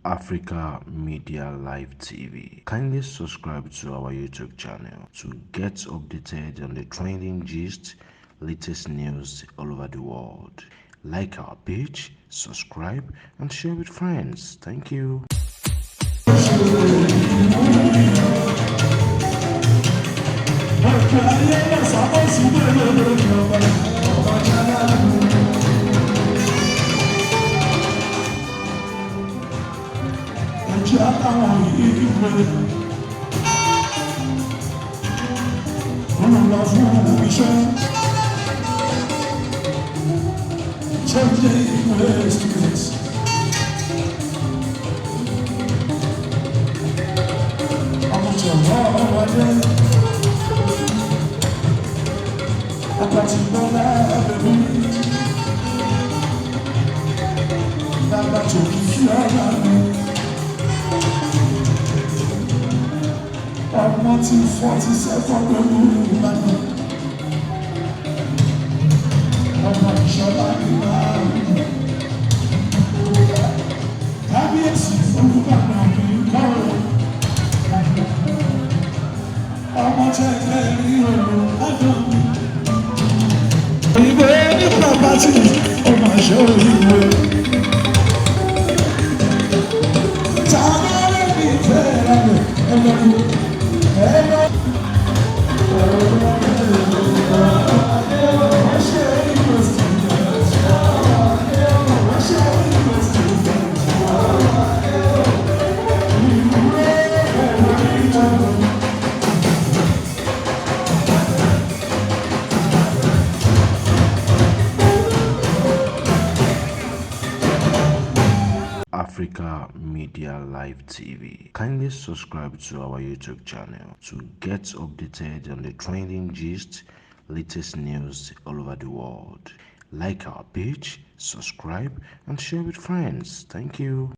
Africa Media Live TV. Kindly subscribe to our YouTube channel to get updated on the trending gist, latest news all over the world. Like our page, subscribe, and share with friends. Thank you. Africa Media Live TV. Kindly subscribe to our YouTube channel to get updated on the trending gist, latest news all over the world. Like our page, subscribe, and share with friends. Thank you.